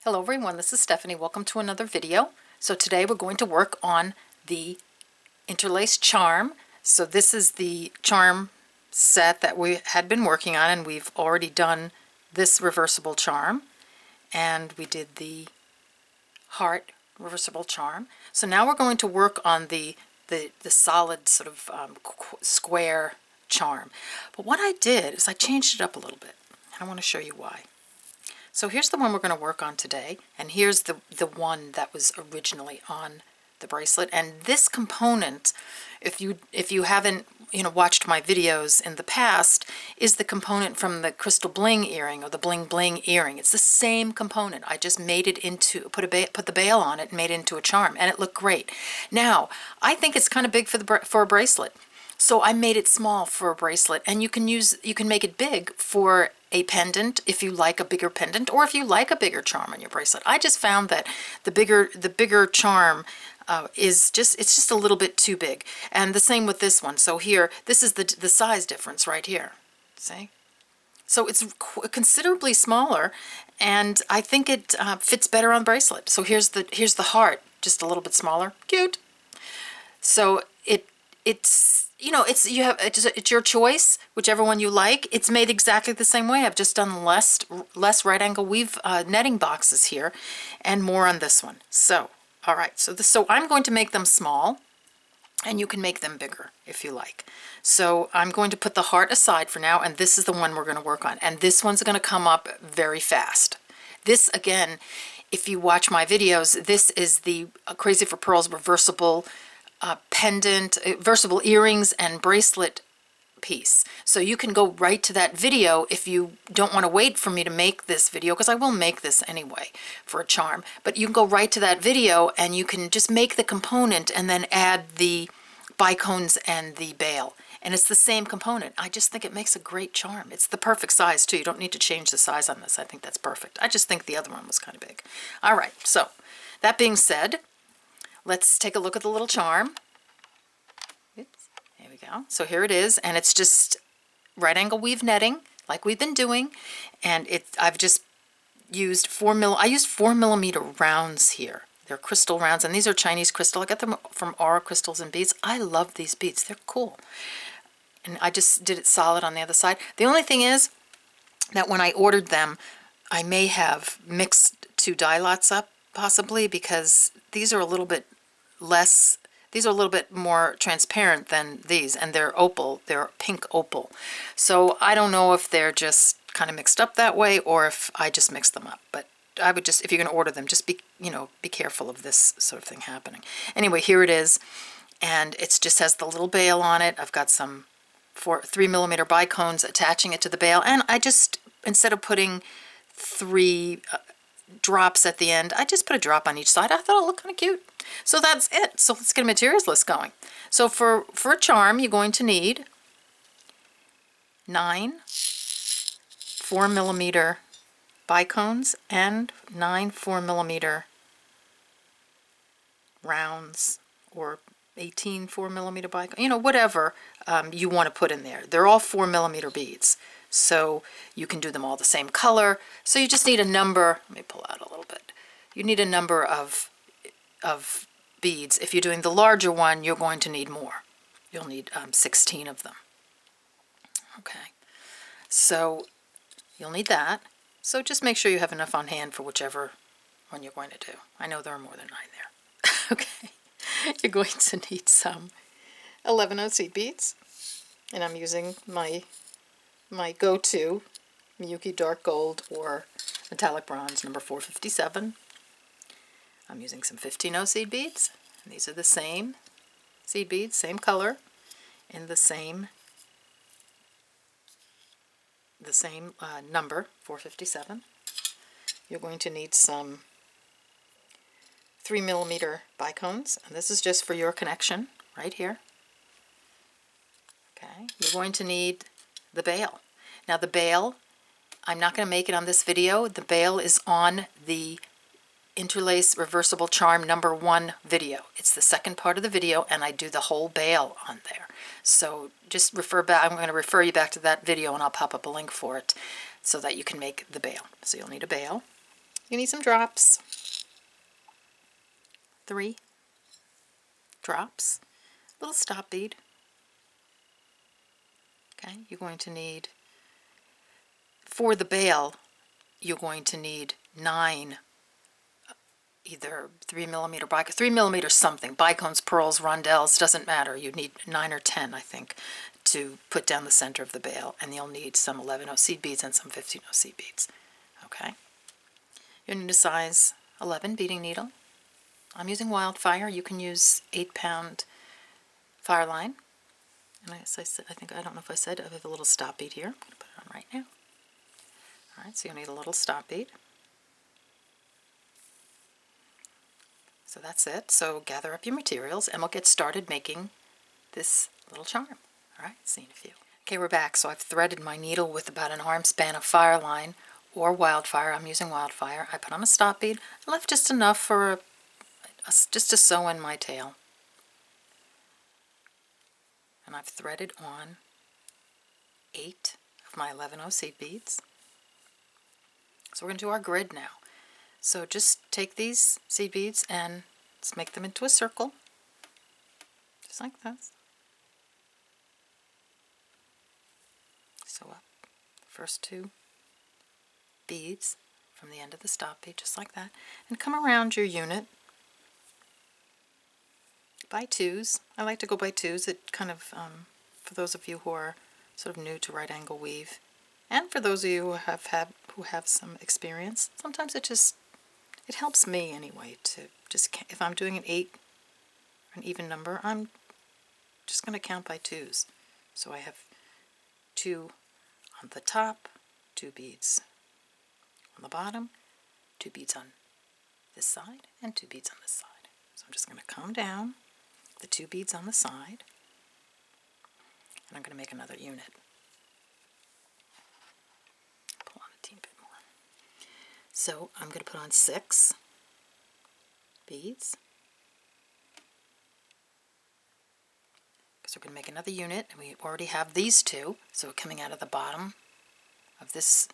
Hello everyone, this is Stephanie. Welcome to another video. So today we're going to work on the Interlace charm. So this is the charm set that we had been working on, and we've already done this reversible charm, and we did the heart reversible charm. So now we're going to work on the solid sort of square charm. But what I did is I changed it up a little bit. I want to show you why. So here's the one we're going to work on today, and here's the one that was originally on the bracelet. And this component, if you haven't watched my videos in the past, is the component from the crystal bling earring or the bling bling earring. It's the same component. I just made it into put the bail on it and made it into a charm, and it looked great. Now I think it's kind of big for a bracelet, so I made it small for a bracelet, and you can make it big for a pendant if you like a bigger pendant, or if you like a bigger charm on your bracelet. I just found that the bigger charm it's just a little bit too big, and the same with this one. So here, this is the size difference right here. See? So it's considerably smaller, and I think it fits better on the bracelet. So here's the heart, just a little bit smaller. Cute. So it's it's your choice, whichever one you like. It's made exactly the same way. I've just done less right angle weave netting boxes here, and more on this one. So, all right. So I'm going to make them small, and you can make them bigger if you like. So I'm going to put the heart aside for now, and this is the one we're going to work on. And this one's going to come up very fast. This, again, if you watch my videos, this is the Crazy for Pearls reversible pendant, reversible earrings and bracelet piece. So you can go right to that video if you don't want to wait for me to make this video, because I will make this anyway for a charm. But you can go right to that video and you can just make the component and then add the bicones and the bail. And it's the same component. I just think it makes a great charm. It's the perfect size too. You don't need to change the size on this. I think that's perfect. I just think the other one was kind of big. All right, so that being said, let's take a look at the little charm. Oops, there we go. So here it is, and it's just right angle weave netting like we've been doing, and I've just used 4 millimeter rounds here. They're crystal rounds, and these are Chinese crystal. I got them from Aura Crystals and Beads. I love these beads. They're cool. And I just did it solid on the other side. The only thing is that when I ordered them, I may have mixed 2 dye lots up, possibly, because these are a little bit less, these are a little bit more transparent than these, and they're opal, they're pink opal. So I don't know if they're just kind of mixed up that way, or if I just mixed them up. But I would just, if you're going to order them, just be careful of this sort of thing happening. Anyway, here it is, and it just has the little bail on it. I've got some 3 millimeter bicones attaching it to the bail, and I just, instead of putting 3 drops at the end, I just put a drop on each side. I thought it looked kind of cute. So that's it. So let's get a materials list going. So for a charm, you're going to need 9 4 millimeter bicones and 9 4 millimeter rounds, or 18 4 millimeter bicones, whatever you want to put in there. They're all 4 millimeter beads, so you can do them all the same color. So you just need a number. Let me pull out a little bit. You need a number of beads. If you're doing the larger one, you're going to need more. You'll need 16 of them. Okay, so you'll need that. So just make sure you have enough on hand for whichever one you're going to do. I know there are more than 9 there. Okay, you're going to need some 11 seed beads, and I'm using my go-to Miyuki dark gold or metallic bronze number 457. I'm using some 15 seed beads, and these are the same seed beads, same color, and the same number, 457. You're going to need some 3 millimeter bicones, and this is just for your connection right here. Okay, you're going to need the bail. Now the bail, I'm not going to make it on this video. The bail is on the Interlace Reversible Charm number 1 video. It's the second part of the video, and I do the whole bail on there. So just refer back. I'm going to refer you back to that video, and I'll pop up a link for it so that you can make the bail. So you'll need a bail. You need some drops. 3 drops. Little stop bead. Okay, you're going to need, for the bail, you're going to need 9 either 3mm Bicones, 3mm something, Bicones, pearls, rondelles, doesn't matter. You need 9 or 10, I think, to put down the center of the bail, and you'll need some 11/0 seed beads and some 15/0 seed beads. Okay, you'll need a size 11 beading needle. I'm using Widlfire. You can use 8-pound Fireline. And as I said, I don't know if I said, I have a little stop bead here. I'm going to put it on right now. All right, so you'll need a little stop bead. So that's it. So gather up your materials and we'll get started making this little charm. All right, see you in a few. Okay, we're back. So I've threaded my needle with about an arm span of Fireline or Widlfire. I'm using Widlfire. I put on a stop bead. I left just enough for just to sew in my tail. And I've threaded on 8 of my 11/0 seed beads. So we're going to do our grid now. So just take these seed beads and let's make them into a circle, just like this. Sew up the first 2 beads from the end of the stop bead, just like that, and come around your unit by 2s. I like to go by 2s. It kind of, for those of you who are sort of new to right angle weave, and for those of you who have some experience, sometimes it helps me anyway to just, if I'm doing an 8, an even number, I'm just going to count by 2s. So I have 2 on the top, 2 beads on the bottom, 2 beads on this side, and 2 beads on this side. So I'm just going to come down the 2 beads on the side, and I'm going to make another unit. Pull on a teeny bit more. So I'm going to put on 6 beads, because we're going to make another unit, and we already have these 2, so coming out of the bottom of this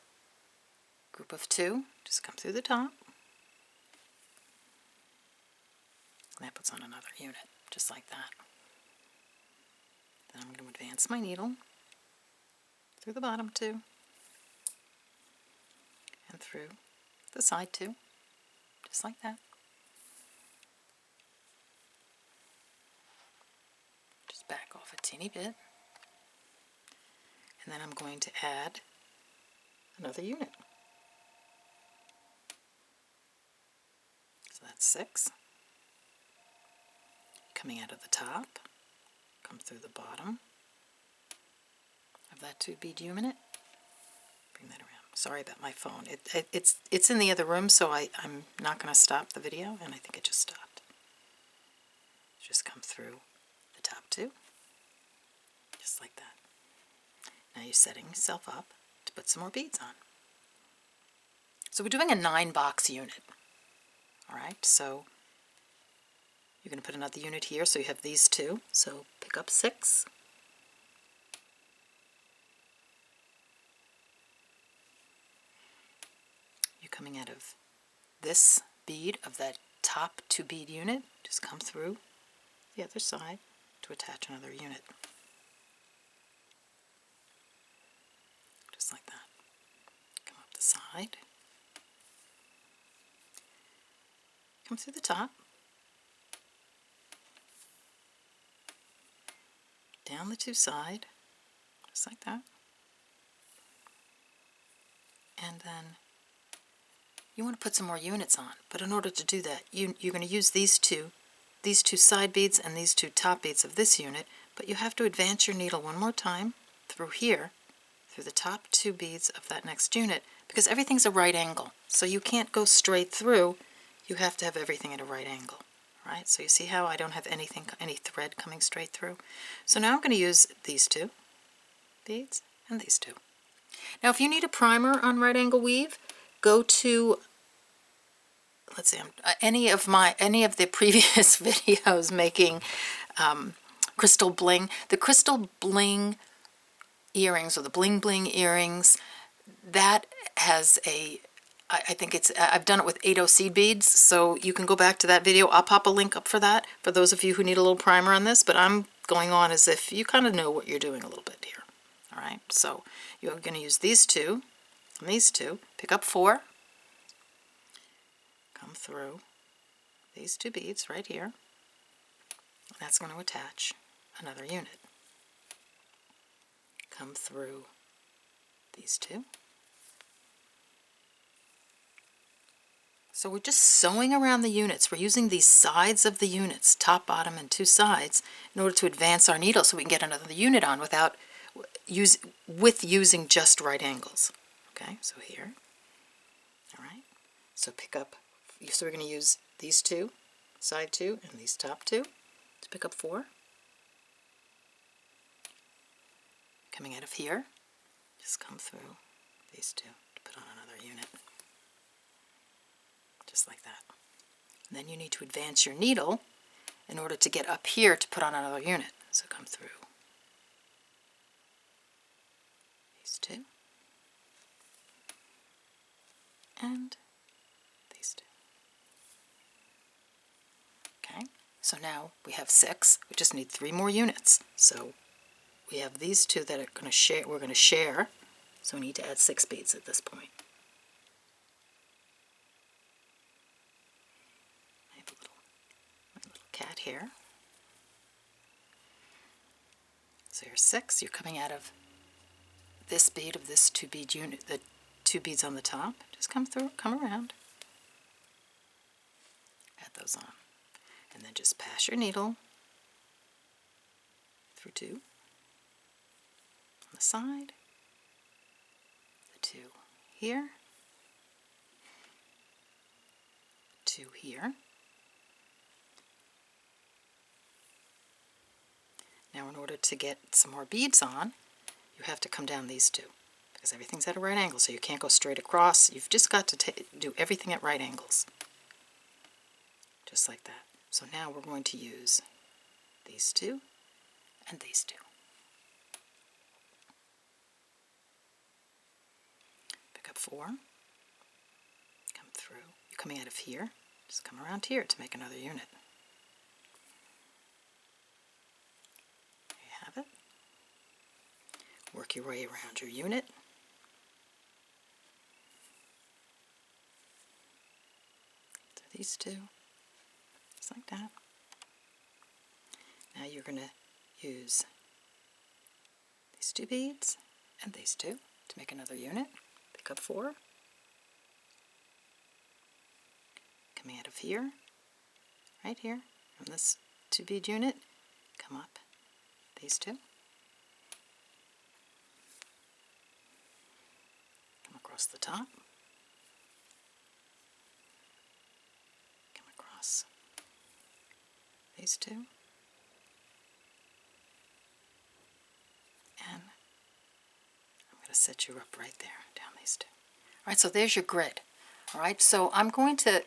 group of 2, just come through the top, and that puts on another unit, just like that. Then I'm going to advance my needle through the bottom 2, and through the side 2, just like that. Just back off a teeny bit, and then I'm going to add another unit. So that's 6. Coming out of the top, come through the bottom of that 2 bead unit. Bring that around. Sorry about my phone. It's in the other room, so I'm not going to stop the video, and I think it just stopped. Just come through the top 2, just like that. Now you're setting yourself up to put some more beads on. So we're doing a 9-box unit. All right, so you're going to put another unit here, so you have these 2. So pick up 6. You're coming out of this bead of that top 2 bead unit. Just come through the other side to attach another unit. Just like that. Come up the side. Come through the top. Down the 2 side, just like that. And then you want to put some more units on, but in order to do that, you're going to use these two side beads and these 2 top beads of this unit, but you have to advance your needle one more time through here, through the top 2 beads of that next unit, because everything's a right angle, so you can't go straight through. You have to have everything at a right angle. Right, so you see how I don't have any thread coming straight through. So now I'm going to use these 2 beads and these 2. Now if you need a primer on right angle weave, go to, let's see, any of the previous videos making crystal bling. The crystal bling earrings, or the bling bling earrings, that has a I think it's, I've done it with 8/0 seed beads, so you can go back to that video. I'll pop a link up for that, for those of you who need a little primer on this, but I'm going on as if you kind of know what you're doing a little bit here. All right, so you're going to use these two and these two, pick up 4, come through these 2 beads right here. That's going to attach another unit. Come through these 2. So we're just sewing around the units. We're using these sides of the units, top, bottom, and 2 sides, in order to advance our needle so we can get another unit on without using just right angles. Okay, so here. All right. So pick up. So we're going to use these 2, side 2, and these top 2 to pick up 4. Coming out of here, just come through these 2 to put on another unit. Just like that. And then you need to advance your needle in order to get up here to put on another unit. So come through these 2 and these 2. Okay, so now we have 6. We just need 3 more units. So we have these 2 that are going to share. We're going to share. So we need to add 6 beads at this point. Cat here. So here's 6. You're coming out of this bead of this 2 bead unit, the 2 beads on the top. Just come through, come around, add those on, and then just pass your needle through 2 on the side, the 2 here, 2 here. Now in order to get some more beads on, you have to come down these 2, because everything's at a right angle, so you can't go straight across. You've just got to do everything at right angles. Just like that. So now we're going to use these 2 and these 2. Pick up 4, come through. You're coming out of here, just come around here to make another unit. Work your way around your unit. So these 2, just like that. Now you're going to use these 2 beads and these 2 to make another unit. Pick up 4. Coming out of here, right here, from this 2 bead unit, come up these 2. Across the top, come across these 2, and I'm going to set you up right there, down these 2. All right, so there's your grid. All right, so I'm going to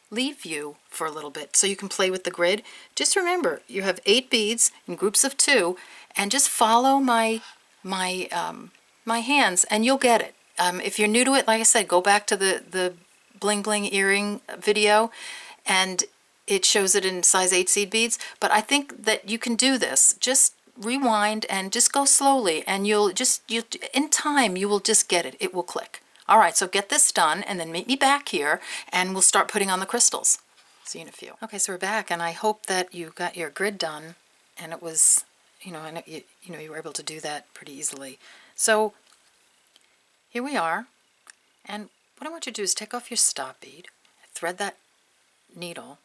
leave you for a little bit so you can play with the grid. Just remember, you have 8 beads in groups of 2, and just follow my hands and you'll get it. If you're new to it, like I said, go back to the bling bling earring video, and it shows it in size 8 seed beads. But I think that you can do this. Just rewind and just go slowly, and in time you will just get it. It will click. All right, so get this done, and then meet me back here, and we'll start putting on the crystals. See you in a few. Okay, so we're back, and I hope that you got your grid done, and it was, you were able to do that pretty easily. So here we are, and what I want you to do is take off your stop bead, thread that needle,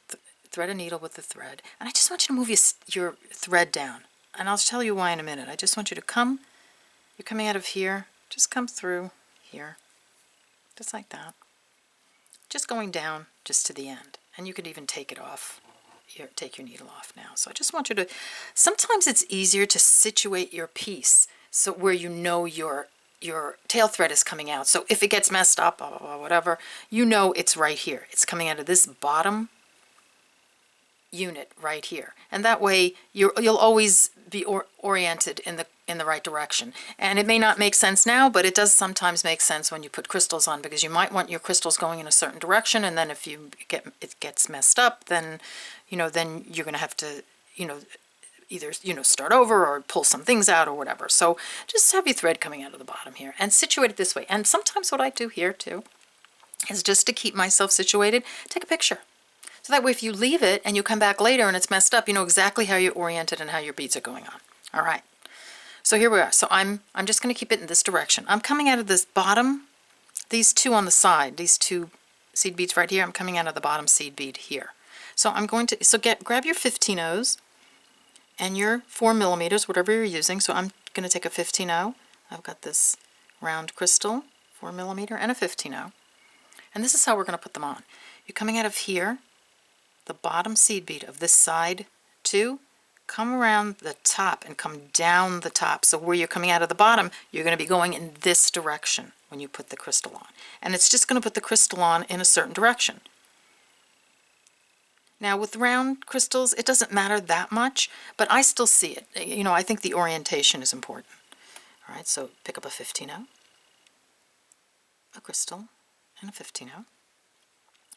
thread a needle with the thread, and I just want you to move your thread down, and I'll tell you why in a minute. I just want you to you're coming out of here, just come through here, just like that, just going down just to the end, and you could even take it off. Take your needle off now. So I just want you to, sometimes it's easier to situate your piece so where you know your tail thread is coming out. So if it gets messed up, whatever, you know it's right here. It's coming out of this bottom unit right here, and that way you'll always be oriented in the right direction. And it may not make sense now, but it does sometimes make sense when you put crystals on, because you might want your crystals going in a certain direction, and then if it gets messed up, then then you're going to have to either start over or pull some things out or whatever. So just have your thread coming out of the bottom here and situate it this way. And sometimes what I do here too is, just to keep myself situated, take a picture. So that way if you leave it and you come back later and it's messed up, you know exactly how you're oriented and how your beads are going on. All right. So here we are. So I'm just going to keep it in this direction. I'm coming out of this bottom, these two on the side, these two seed beads right here. I'm coming out of the bottom seed bead here. So I'm going to, grab your 15-0s and your 4mm, whatever you're using. So I'm going to take a 15-0. I've got this round crystal, 4mm, and a 15-0. And this is how we're going to put them on. You're coming out of here, the bottom seed bead of this side 2, come around the top and come down the top. So where you're coming out of the bottom, you're going to be going in this direction when you put the crystal on. And it's just going to put the crystal on in a certain direction. Now with round crystals, it doesn't matter that much, but I still see it. I think the orientation is important. All right, so pick up a 15-0, a crystal, and a 15-0.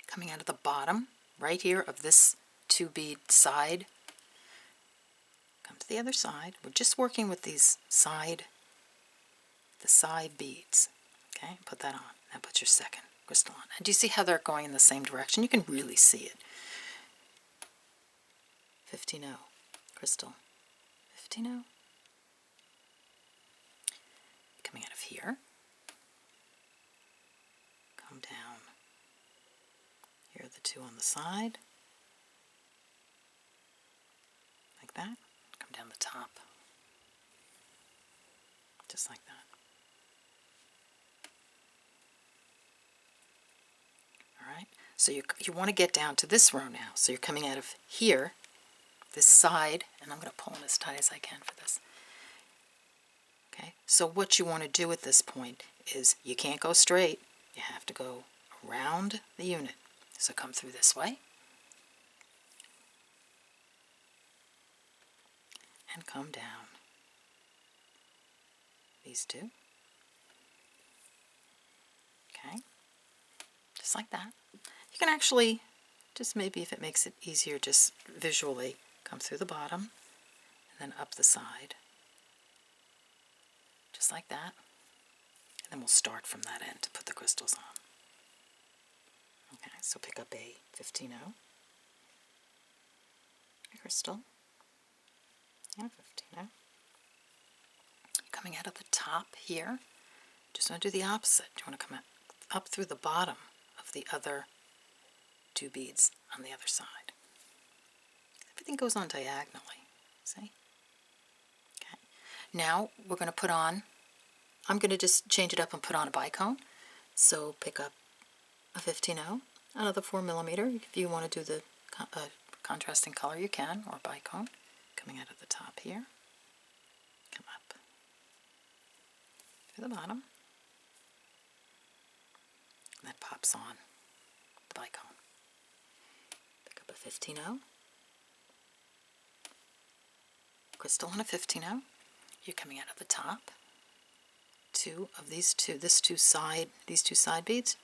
Coming out of the bottom right here of this 2-bead side. Come to the other side. We're just working with these the side beads. Okay, put that on. Now put your second crystal on. And do you see how they're going in the same direction? You can really see it. 15-0, crystal, 15-0. Coming out of here. Come down. Here are the two on the side. Like that. Come down the top. Just like that. All right. So you want to get down to this row now. So you're coming out of here, this side, and I'm going to pull in as tight as I can for this. Okay. So what you want to do at this point is you can't go straight. You have to go around the unit. So come through this way. And come down. These two. Okay. Just like that. You can actually, just maybe if it makes it easier, just visually come through the bottom and then up the side. Just like that. And then we'll start from that end to put the crystals on. Okay, so pick up a 15-0, a crystal, and a 15-0. Coming out of the top here, just want to do the opposite. You want to come up through the bottom of the other 2 beads on the other side. Everything goes on diagonally, see? Okay. Now we're going to put on, I'm going to just change it up and put on a bicone. So pick up a 15-0, another 4mm. If you want to do the contrasting color, you can, or bicone. Coming out of the top here, come up through the bottom, and that pops on the bicone. Pick up a 15-0, crystal and a 15-0. You're coming out of the top. These two side beads.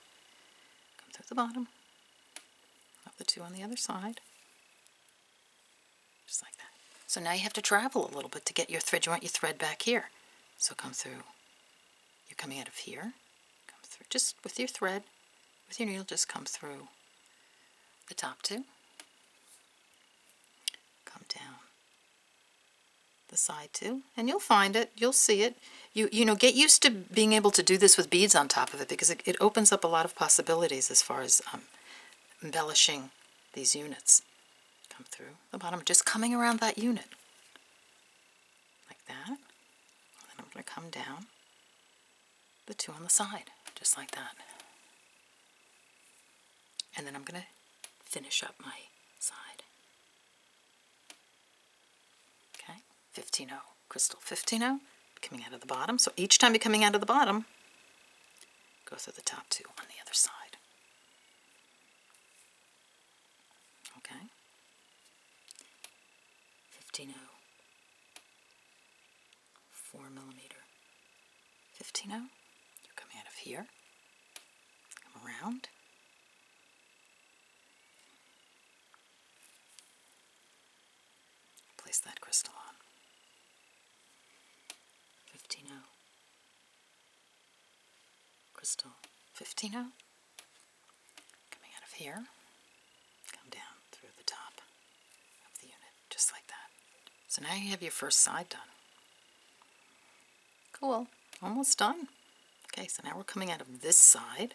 Through the bottom of the 2 on the other side, just like that. So now you have to travel a little bit to get your thread. You want your thread back here, so come through. You're coming out of here, come through just with your thread, with your needle. Just come through the top 2, come down the side 2, and you'll find it. You'll see it. You know, get used to being able to do this with beads on top of it, because it opens up a lot of possibilities as far as embellishing these units. Come through the bottom, just coming around that unit. Like that. And then I'm going to come down the 2 on the side, just like that. And then I'm going to finish up my side. Okay, 15-0, crystal 15-0. Coming out of the bottom. So each time you're coming out of the bottom, go through the top 2 on the other side. Okay. 15-0, 4 millimeter, 15-0. You're coming out of here, come around, place that crystal on, 15-0, crystal, 15-0, coming out of here, come down through the top of the unit, just like that. So now you have your first side done. Cool, almost done. Okay, so now we're coming out of this side,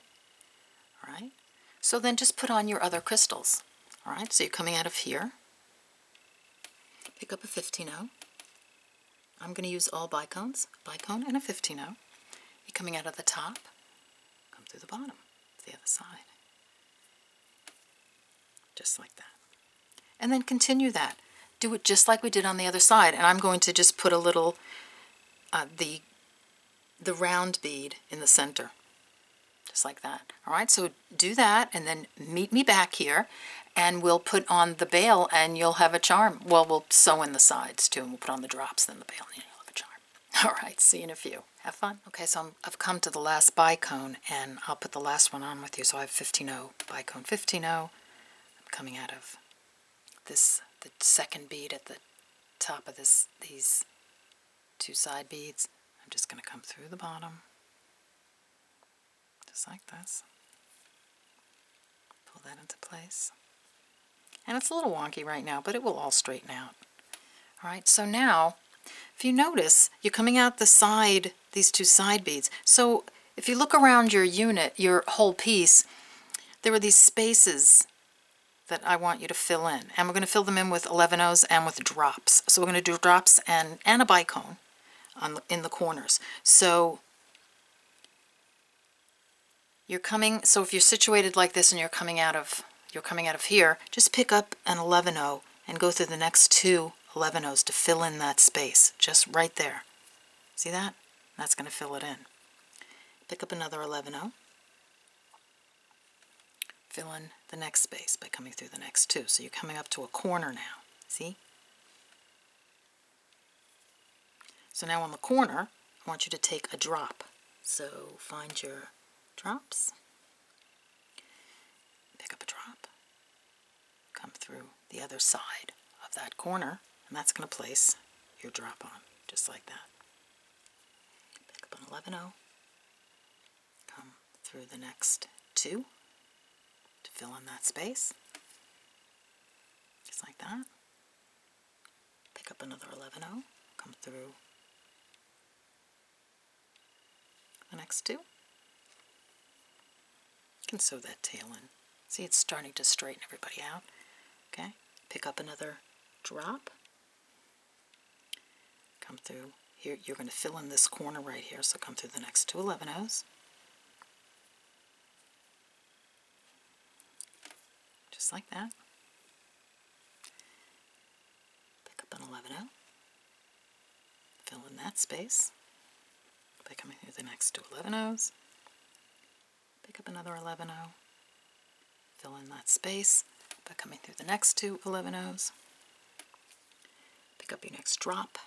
all right? So then just put on your other crystals, all right? So you're coming out of here, pick up a 15-0. I'm going to use all bicones, bicone and a 15-0. You're coming out of the top, come through the bottom, to the other side. Just like that. And then continue that. Do it just like we did on the other side. And I'm going to just put a little, the round bead in the center. Just like that. All right, so do that and then meet me back here and we'll put on the bail and you'll have a charm. Well, we'll sew in the sides too and we'll put on the drops, then the bail, and you'll have a charm. All right, see you in a few. Have fun. Okay, so I've come to the last bicone and I'll put the last one on with you. So I have 15-0, bicone 15-0. I'm coming out of this, the second bead at the top of these two side beads. I'm just going to come through the bottom, just like this. Pull that into place. And it's a little wonky right now, but it will all straighten out. All right, so now, if you notice, you're coming out the side, these two side beads. So if you look around your unit, your whole piece, there are these spaces that I want you to fill in. And we're going to fill them in with 11-0s and with drops. So we're going to do drops and a bicone in the corners. So you're coming, so if you're situated like this and you're coming out of here, just pick up an 11-0 and go through the next two 11-0s to fill in that space, just right there. See that? That's going to fill it in. Pick up another 11-0. Fill in the next space by coming through the next two. So you're coming up to a corner now. See? So now on the corner, I want you to take a drop. So find your drops. Pick up a drop. Come through the other side of that corner, and that's going to place your drop on, just like that. Pick up an 11-0. Come through the next two to fill in that space, just like that. Pick up another 11-0. Come through the next two. You can sew that tail in. See, it's starting to straighten everybody out. Okay, pick up another drop. Come through here. You're going to fill in this corner right here, so come through the next two 11-0s. Just like that. Pick up an 11-0. Fill in that space by coming through the next two 11-0s. Pick up another 11-0. Fill in that space by coming through the next two 11-0s. Pick up your next drop.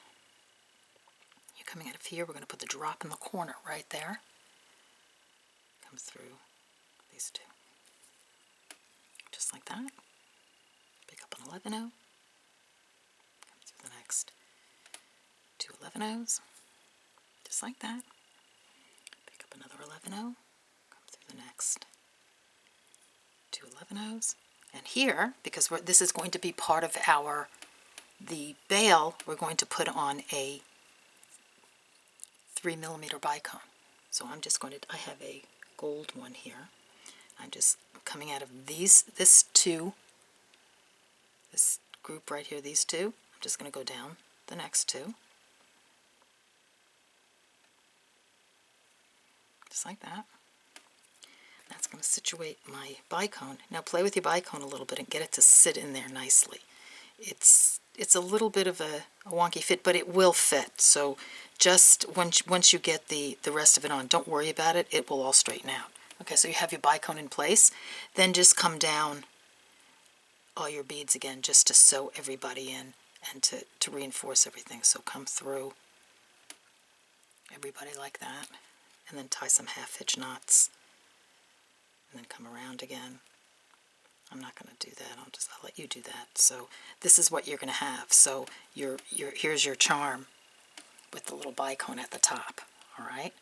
You're coming out of here. We're going to put the drop in the corner right there. Come through these two. Just like that. Pick up an 11-0. Come through the next two 11-0s. Just like that. Pick up another 11-0. Come through the next two 11-0s. And here, because this is going to be part of the bail, we're going to put on a 3mm bicone. So I'm just going to, I have a gold one here. I'm just coming out of this group right here, these two. I'm just going to go down the next two. Just like that. That's going to situate my bicone. Now play with your bicone a little bit and get it to sit in there nicely. It's a little bit of a wonky fit, but it will fit. So just once you get the rest of it on, don't worry about it. It will all straighten out. Okay, so you have your bicone in place. Then just come down all your beads again just to sew everybody in and to reinforce everything. So come through everybody like that, and then tie some half hitch knots, and then come around again. I'm not going to do that. I'll let you do that. So this is what you're going to have. So here's your charm with the little bicone at the top. All right.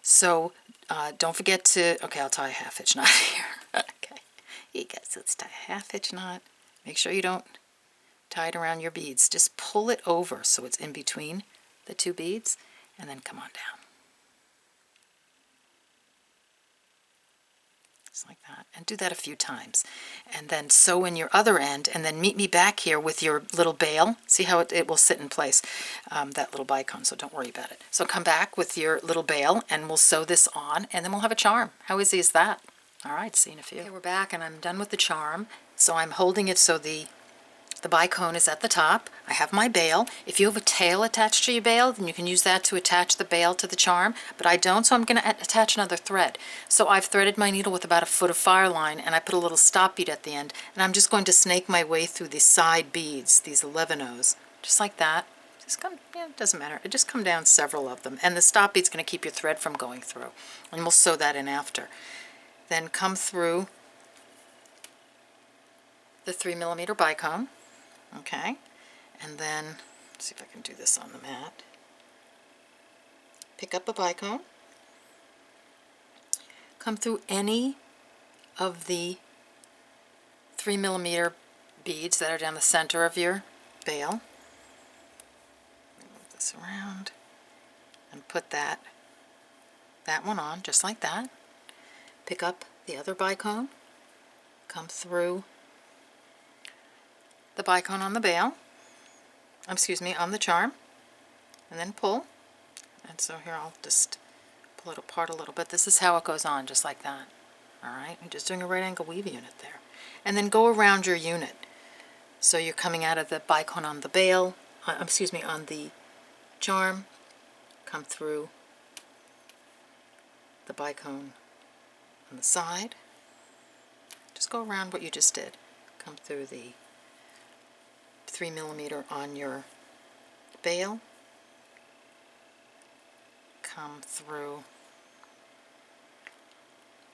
So don't forget to. Okay, I'll tie a half hitch knot here. Okay, you guys, let's tie a half hitch knot. Make sure you don't tie it around your beads. Just pull it over so it's in between the two beads, and then come on down. Like that, and do that a few times, and then sew in your other end, and then meet me back here with your little bail. See how it will sit in place, that little bicone, so don't worry about it. So come back with your little bail, and we'll sew this on, and then we'll have a charm. How easy is that? All right, see you in a few. Okay, we're back, and I'm done with the charm. So I'm holding it so the bicone is at the top. I have my bail. If you have a tail attached to your bail, then you can use that to attach the bail to the charm, but I don't, so I'm going to attach another thread. So I've threaded my needle with about 1 foot of Fireline, and I put a little stop bead at the end, and I'm just going to snake my way through the side beads, these 11-ohs, just like that. Just come, yeah, it doesn't matter. It just come down several of them, and the stop bead's going to keep your thread from going through, and we'll sew that in after. Then come through the 3mm bicone. Okay, and then, let's see if I can do this on the mat. Pick up a bicone, come through any of the 3mm beads that are down the center of your bail. Move this around and put that one on, just like that. Pick up the other bicone, come through the bicone on the bail, on the charm, and then pull. And so here I'll just pull it apart a little bit. This is how it goes on, just like that. All right, I'm just doing a right angle weave unit there. And then go around your unit. So you're coming out of the bicone on the bail, on the charm, come through the bicone on the side. Just go around what you just did. Come through the 3mm on your bail, come through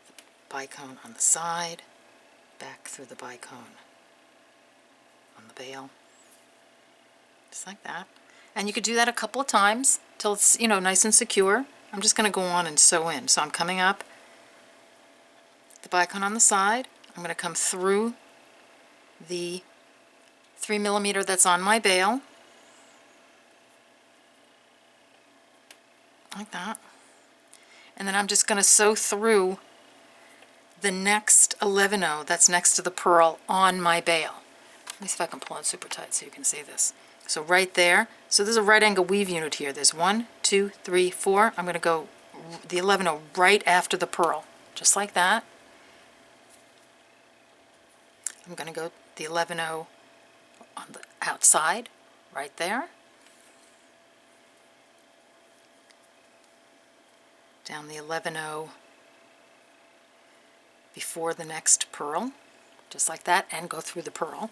the bicone on the side, back through the bicone on the bail, just like that. And you could do that a couple of times till it's, nice and secure. I'm just going to go on and sew in. So I'm coming up the bicone on the side. I'm going to come through the 3mm that's on my bail, like that, and then I'm just going to sew through the next 11-oh that's next to the pearl on my bail. Let me see if I can pull it super tight so you can see this. So right there, so there's a right angle weave unit here. There's 1, 2, 3, 4. I'm going to go the 11-oh right after the pearl, just like that. I'm going to go the 11-oh on the outside, right there. Down the 11-oh before the next pearl, just like that, and go through the pearl.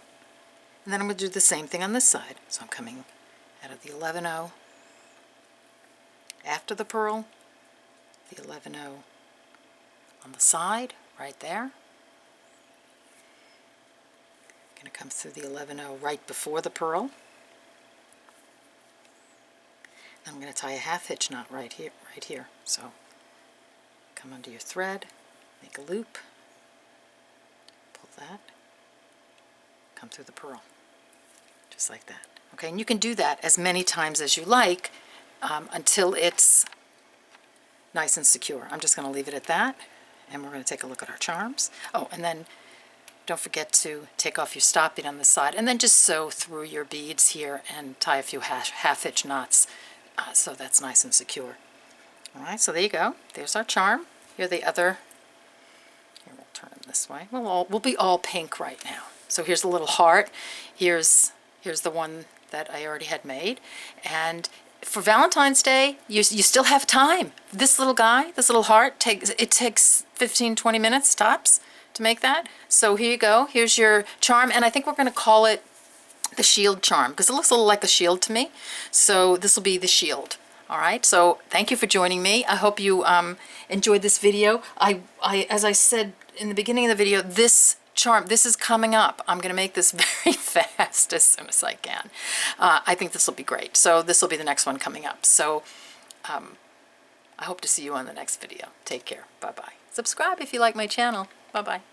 And then I'm going to do the same thing on this side. So I'm coming out of the 11-oh after the pearl, the 11-oh on the side, right there. Going to come through the 11-oh right before the pearl. I'm going to tie a half hitch knot right here. So come under your thread, make a loop, pull that, come through the pearl, just like that. Okay, and you can do that as many times as you like until it's nice and secure. I'm just going to leave it at that, and we're going to take a look at our charms. Oh, and then don't forget to take off your stop bead on the side, and then just sew through your beads here and tie a few half hitch knots so that's nice and secure. All right, so there you go. There's our charm. Here the other. Here, we'll turn them this way. We'll be all pink right now. So here's the little heart. Here's the one that I already had made. And for Valentine's Day, you still have time. This little guy, this little heart, takes 15-20 minutes tops to make that. So here you go. Here's your charm, and I think we're going to call it the shield charm, because it looks a little like a shield to me. So this will be the shield. All right, so thank you for joining me. I hope you enjoyed this video. As I said in the beginning of the video, this charm, this is coming up. I'm going to make this very fast as soon as I can. I think this will be great. So this will be the next one coming up. So I hope to see you on the next video. Take care. Bye-bye. Subscribe if you like my channel. Bye-bye.